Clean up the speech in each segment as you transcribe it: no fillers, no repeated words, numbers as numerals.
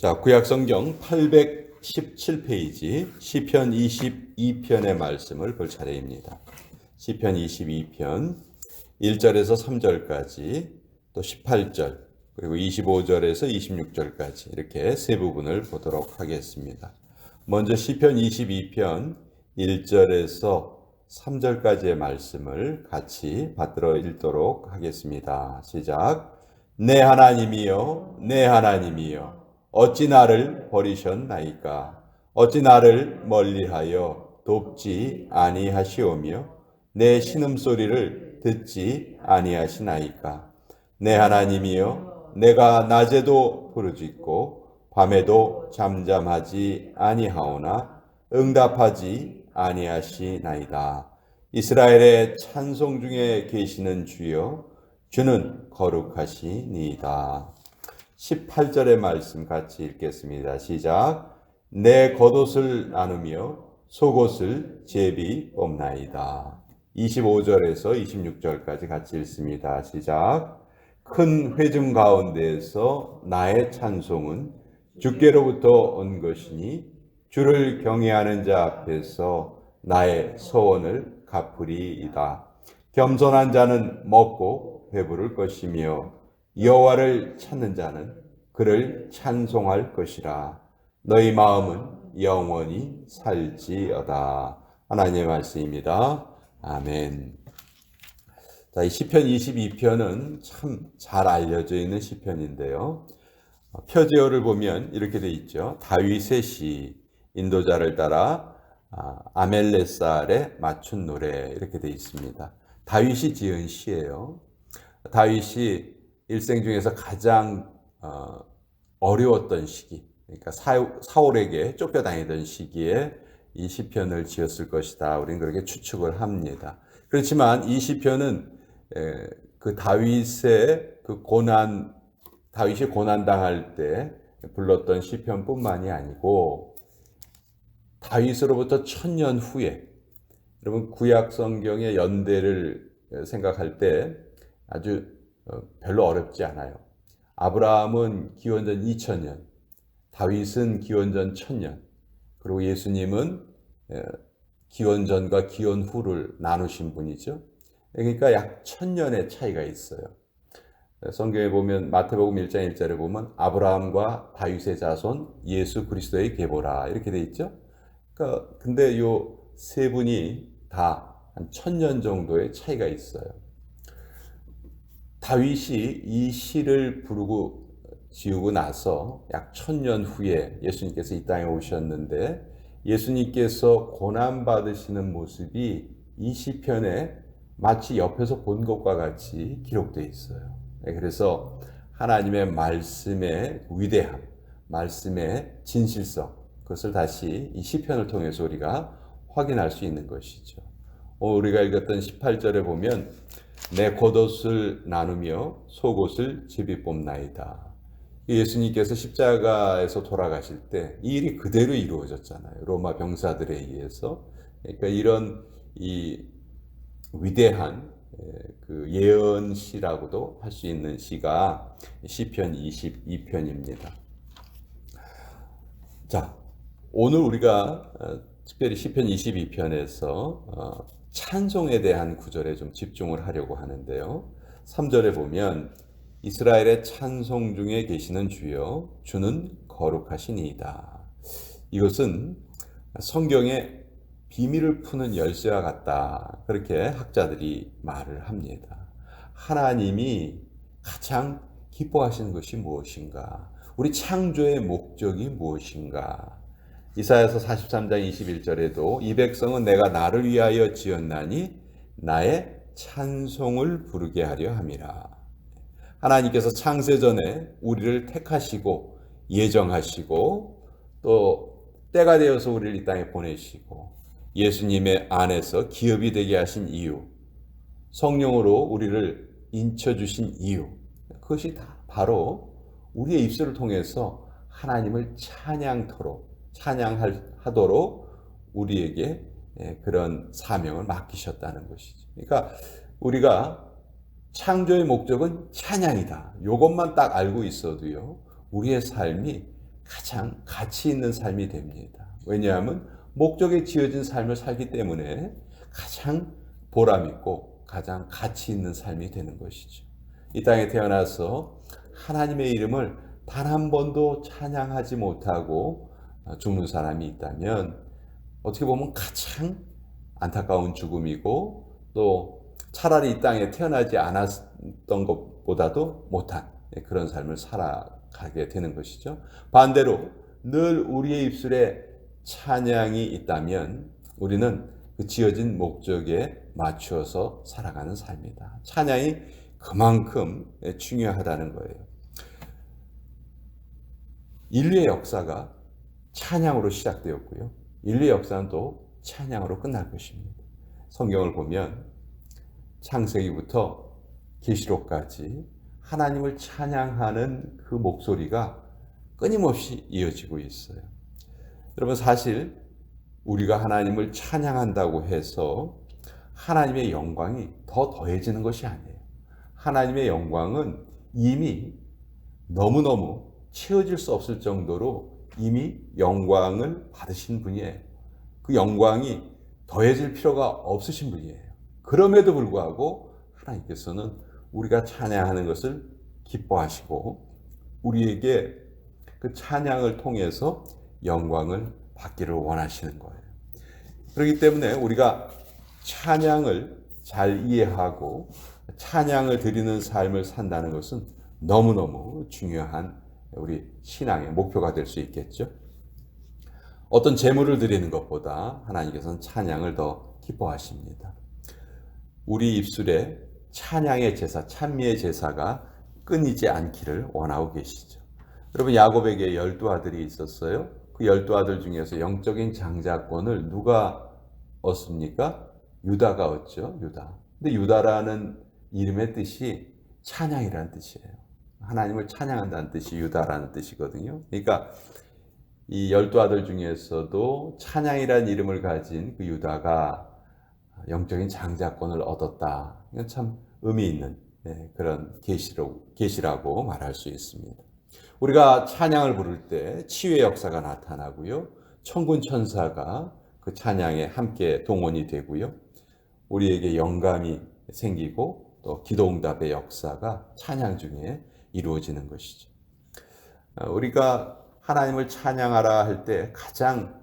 자, 구약성경 817페이지 시편 22편의 말씀을 볼 차례입니다. 시편 22편 1절에서 3절까지 또 18절 그리고 25절에서 26절까지 이렇게 세 부분을 보도록 하겠습니다. 먼저 시편 22편 1절에서 3절까지의 말씀을 같이 받들어 읽도록 하겠습니다. 시작. 내 하나님이여 내 하나님이여 어찌 나를 버리셨나이까. 어찌 나를 멀리하여 돕지 아니하시오며 내 신음소리를 듣지 아니하시나이까. 내 하나님이여 내가 낮에도 부르짖고 밤에도 잠잠하지 아니하오나 응답하지 아니하시나이다. 이스라엘의 찬송 중에 계시는 주여 주는 거룩하시니이다. 18절의 말씀 같이 읽겠습니다. 시작. 내 겉옷을 나누며 속옷을 제비 뽑나이다. 25절에서 26절까지 같이 읽습니다. 시작. 큰 회중 가운데에서 나의 찬송은 주께로부터 온 것이니 주를 경외하는 자 앞에서 나의 소원을 갚으리이다. 겸손한 자는 먹고 배부를 것이며 여호와를 찾는 자는 그를 찬송할 것이라. 너희 마음은 영원히 살지어다. 하나님의 말씀입니다. 아멘. 자, 이 시편 22편은 참 잘 알려져 있는 시편인데요. 표제어를 보면 이렇게 돼 있죠. 다윗의 시, 인도자를 따라 아멜레살에 맞춘 노래 이렇게 돼 있습니다. 다윗이 지은 시예요. 다윗이 일생 중에서 가장 어려웠던 시기, 그러니까 사울에게 쫓겨다니던 시기에 이 시편을 지었을 것이다. 우리는 그렇게 추측을 합니다. 그렇지만 이 시편은 그 다윗의 다윗이 고난 당할 때 불렀던 시편뿐만이 아니고 다윗으로부터 1000년 후에, 여러분 구약 성경의 연대를 생각할 때 아주 별로 어렵지 않아요. 아브라함은 기원전 2000년, 다윗은 기원전 1000년, 그리고 예수님은 기원전과 기원후를 나누신 분이죠. 그러니까 약 1000년의 차이가 있어요. 성경에 보면 마태복음 1장 1절에 보면 아브라함과 다윗의 자손 예수 그리스도의 계보라 이렇게 돼 있죠. 그러니까 근데 요 세 분이 다 한 1000년 정도의 차이가 있어요. 다윗이 이 시를 부르고 지우고 나서 약 1000년 후에 예수님께서 이 땅에 오셨는데 예수님께서 고난받으시는 모습이 이 시편에 마치 옆에서 본 것과 같이 기록되어 있어요. 그래서 하나님의 말씀의 위대함, 말씀의 진실성, 그것을 다시 이 시편을 통해서 우리가 확인할 수 있는 것이죠. 우리가 읽었던 18절에 보면 내 겉옷을 나누며 속옷을 제비 뽑나이다. 예수님께서 십자가에서 돌아가실 때 이 일이 그대로 이루어졌잖아요. 로마 병사들에 의해서. 그러니까 이런 이 위대한 그 예언시라고도 할 수 있는 시가 시편 22편입니다. 자, 오늘 우리가 특별히 시편 22편에서 찬송에 대한 구절에 좀 집중을 하려고 하는데요. 3절에 보면 이스라엘의 찬송 중에 계시는 주여 주는 거룩하시니이다. 이것은 성경의 비밀을 푸는 열쇠와 같다. 그렇게 학자들이 말을 합니다. 하나님이 가장 기뻐하시는 것이 무엇인가? 우리 창조의 목적이 무엇인가? 이사야서 43장 21절에도 이 백성은 내가 나를 위하여 지었나니 나의 찬송을 부르게 하려 함이라. 하나님께서 창세전에 우리를 택하시고 예정하시고 또 때가 되어서 우리를 이 땅에 보내시고 예수님의 안에서 기업이 되게 하신 이유, 성령으로 우리를 인쳐주신 이유, 그것이 다 바로 우리의 입술을 통해서 하나님을 찬양하도록 우리에게 그런 사명을 맡기셨다는 것이죠. 그러니까 우리가 창조의 목적은 찬양이다. 이것만 딱 알고 있어도요, 우리의 삶이 가장 가치 있는 삶이 됩니다. 왜냐하면 목적에 지어진 삶을 살기 때문에 가장 보람 있고 가장 가치 있는 삶이 되는 것이죠. 이 땅에 태어나서 하나님의 이름을 단 한 번도 찬양하지 못하고 죽는 사람이 있다면 어떻게 보면 가장 안타까운 죽음이고 또 차라리 이 땅에 태어나지 않았던 것보다도 못한 그런 삶을 살아가게 되는 것이죠. 반대로 늘 우리의 입술에 찬양이 있다면 우리는 그 지어진 목적에 맞추어서 살아가는 삶이다. 찬양이 그만큼 중요하다는 거예요. 인류의 역사가 찬양으로 시작되었고요. 인류의 역사는 또 찬양으로 끝날 것입니다. 성경을 보면 창세기부터 계시록까지 하나님을 찬양하는 그 목소리가 끊임없이 이어지고 있어요. 여러분, 사실 우리가 하나님을 찬양한다고 해서 하나님의 영광이 더 더해지는 것이 아니에요. 하나님의 영광은 이미 너무너무 채워질 수 없을 정도로 이미 영광을 받으신 분이에요. 그 영광이 더해질 필요가 없으신 분이에요. 그럼에도 불구하고 하나님께서는 우리가 찬양하는 것을 기뻐하시고 우리에게 그 찬양을 통해서 영광을 받기를 원하시는 거예요. 그렇기 때문에 우리가 찬양을 잘 이해하고 찬양을 드리는 삶을 산다는 것은 너무너무 중요한 우리 신앙의 목표가 될 수 있겠죠. 어떤 제물을 드리는 것보다 하나님께서는 찬양을 더 기뻐하십니다. 우리 입술에 찬양의 제사, 찬미의 제사가 끊이지 않기를 원하고 계시죠. 여러분, 야곱에게 12아들이 있었어요. 그 12아들 중에서 영적인 장자권을 누가 얻습니까? 유다가 얻죠. 유다. 근데 유다라는 이름의 뜻이 찬양이라는 뜻이에요. 하나님을 찬양한다는 뜻이 유다라는 뜻이거든요. 그러니까 이 12아들 중에서도 찬양이라는 이름을 가진 그 유다가 영적인 장자권을 얻었다. 이건 참 의미 있는 그런 계시라고 말할 수 있습니다. 우리가 찬양을 부를 때 치유의 역사가 나타나고요. 천군 천사가 그 찬양에 함께 동원이 되고요. 우리에게 영감이 생기고 또 기도응답의 역사가 찬양 중에 이루어지는 것이죠. 우리가 하나님을 찬양하라 할 때 가장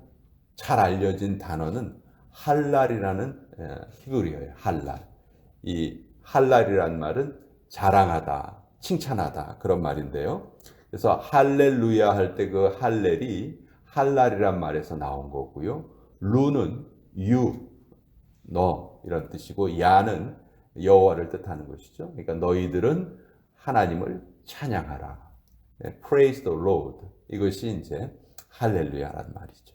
잘 알려진 단어는 할랄이라는 히브리어예요. 할랄. 이 할랄이란 말은 자랑하다, 칭찬하다 그런 말인데요. 그래서 할렐루야 할 때 그 할렐이 할랄이란 말에서 나온 거고요. 루는 유, 너 이런 뜻이고 야는 여호와를 뜻하는 것이죠. 그러니까 너희들은 하나님을 찬양하라. Praise the Lord. 이것이 이제 할렐루야란 말이죠.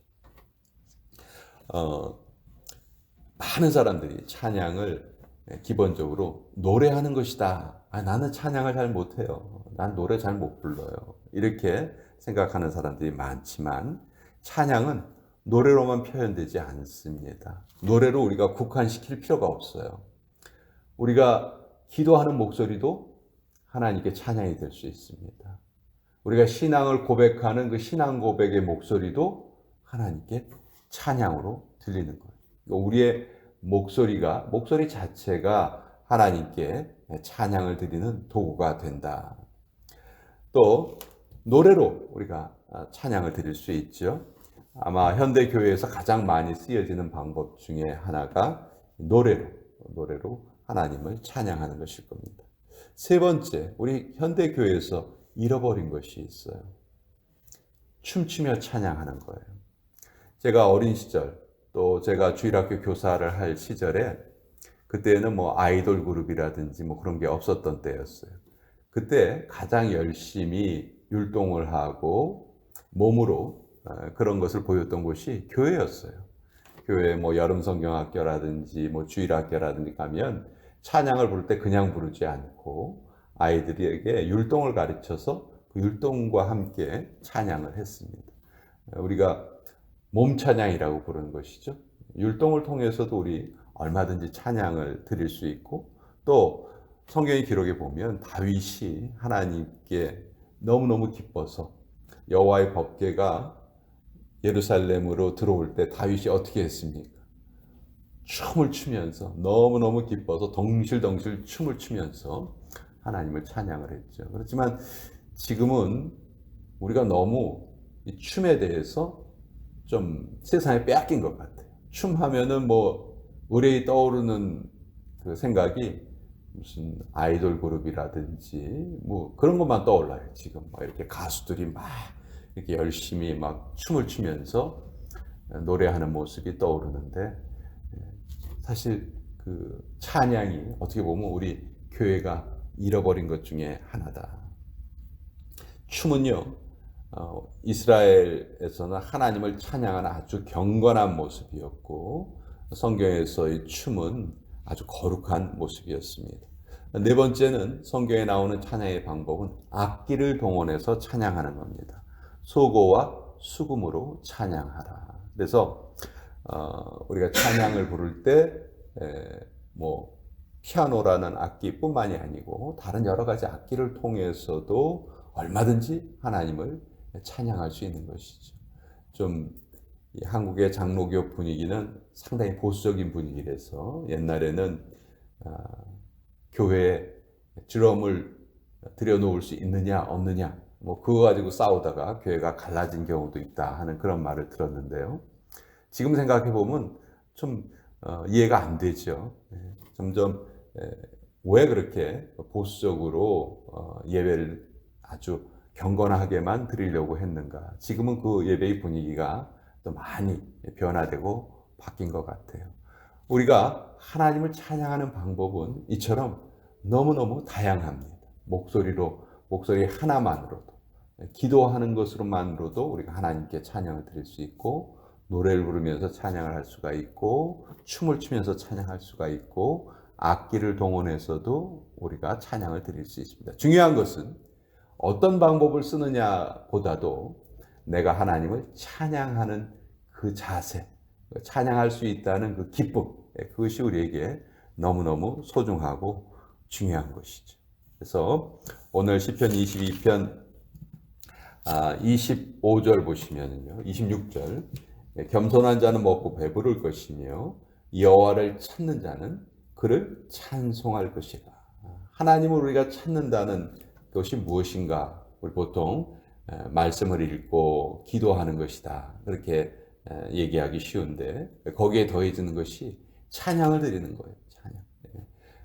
많은 사람들이 찬양을 기본적으로 노래하는 것이다. 나는 찬양을 잘 못해요. 난 노래 잘 못 불러요. 이렇게 생각하는 사람들이 많지만 찬양은 노래로만 표현되지 않습니다. 노래로 우리가 국한시킬 필요가 없어요. 우리가 기도하는 목소리도 하나님께 찬양이 될 수 있습니다. 우리가 신앙을 고백하는 그 신앙 고백의 목소리도 하나님께 찬양으로 들리는 거예요. 우리의 목소리 자체가 하나님께 찬양을 드리는 도구가 된다. 또 노래로 우리가 찬양을 드릴 수 있죠. 아마 현대 교회에서 가장 많이 쓰여지는 방법 중에 하나가 노래로 하나님을 찬양하는 것일 겁니다. 세 번째, 우리 현대 교회에서 잃어버린 것이 있어요. 춤추며 찬양하는 거예요. 제가 어린 시절, 또 제가 주일학교 교사를 할 시절에 그때는 뭐 아이돌 그룹이라든지 뭐 그런 게 없었던 때였어요. 그때 가장 열심히 율동을 하고 몸으로 그런 것을 보였던 곳이 교회였어요. 교회 뭐 여름 성경학교라든지 뭐 주일학교라든지 가면 찬양을 부를 때 그냥 부르지 않고 아이들에게 율동을 가르쳐서 그 율동과 함께 찬양을 했습니다. 우리가 몸 찬양이라고 부르는 것이죠. 율동을 통해서도 우리 얼마든지 찬양을 드릴 수 있고 또 성경의 기록에 보면 다윗이 하나님께 너무너무 기뻐서 여호와의 법궤가 예루살렘으로 들어올 때 다윗이 어떻게 했습니까? 춤을 추면서 너무너무 기뻐서 덩실덩실 춤을 추면서 하나님을 찬양을 했죠. 그렇지만 지금은 우리가 너무 이 춤에 대해서 좀 세상에 빼앗긴 것 같아요. 춤하면은 뭐 의뢰이 떠오르는 그 생각이 무슨 아이돌 그룹이라든지 뭐 그런 것만 떠올라요. 지금 막 이렇게 가수들이 막 이렇게 열심히 막 춤을 추면서 노래하는 모습이 떠오르는데, 사실 그 찬양이 어떻게 보면 우리 교회가 잃어버린 것 중에 하나다. 춤은요, 이스라엘에서는 하나님을 찬양하는 아주 경건한 모습이었고, 성경에서의 춤은 아주 거룩한 모습이었습니다. 네 번째는 성경에 나오는 찬양의 방법은 악기를 동원해서 찬양하는 겁니다. 소고와 수금으로 찬양하라. 그래서 우리가 찬양을 부를 때 뭐 피아노라는 악기뿐만이 아니고 다른 여러 가지 악기를 통해서도 얼마든지 하나님을 찬양할 수 있는 것이죠. 좀 한국의 장로교 분위기는 상당히 보수적인 분위기라서 옛날에는 교회에 드럼을 들여놓을 수 있느냐 없느냐 뭐 그거 가지고 싸우다가 교회가 갈라진 경우도 있다 하는 그런 말을 들었는데요. 지금 생각해 보면 좀 이해가 안 되죠. 점점 왜 그렇게 보수적으로 예배를 아주 경건하게만 드리려고 했는가. 지금은 그 예배의 분위기가 또 많이 변화되고 바뀐 것 같아요. 우리가 하나님을 찬양하는 방법은 이처럼 너무너무 다양합니다. 목소리 하나만으로도, 기도하는 것으로만으로도 우리가 하나님께 찬양을 드릴 수 있고, 노래를 부르면서 찬양을 할 수가 있고, 춤을 추면서 찬양할 수가 있고, 악기를 동원해서도 우리가 찬양을 드릴 수 있습니다. 중요한 것은 어떤 방법을 쓰느냐 보다도 내가 하나님을 찬양하는 그 자세, 찬양할 수 있다는 그 기쁨, 그것이 우리에게 너무너무 소중하고 중요한 것이죠. 그래서 오늘 시편 22편 25절 보시면요, 26절, 겸손한 자는 먹고 배부를 것이며 여호와를 찾는 자는 그를 찬송할 것이라. 하나님을 우리가 찾는다는 것이 무엇인가? 우리 보통 말씀을 읽고 기도하는 것이다, 그렇게 얘기하기 쉬운데, 거기에 더해지는 것이 찬양을 드리는 거예요. 찬양.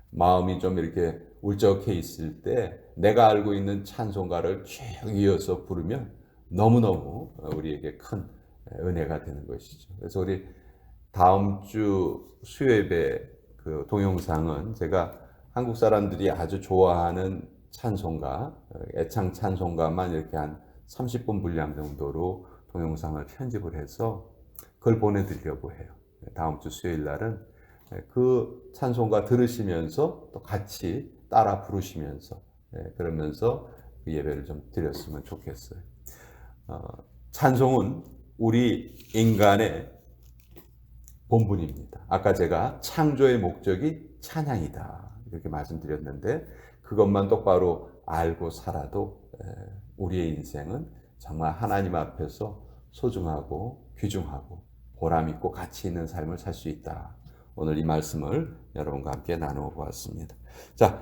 마음이 좀 이렇게 울적해 있을 때 내가 알고 있는 찬송가를 쭉 이어서 부르면 너무너무 우리에게 큰 은혜가 되는 것이죠. 그래서 우리 다음 주 수요예배 그 동영상은 제가 한국 사람들이 아주 좋아하는 찬송가, 애창 찬송가만 이렇게 한 30분 분량 정도로 동영상을 편집을 해서 그걸 보내드리려고 해요. 다음 주 수요일 날은 그 찬송가 들으시면서 또 같이 따라 부르시면서 그러면서 그 예배를 좀 드렸으면 좋겠어요. 찬송은 우리 인간의 본분입니다. 아까 제가 창조의 목적이 찬양이다 이렇게 말씀드렸는데, 그것만 똑바로 알고 살아도 우리의 인생은 정말 하나님 앞에서 소중하고 귀중하고 보람 있고 가치 있는 삶을 살 수 있다. 오늘 이 말씀을 여러분과 함께 나누어 보았습니다. 자,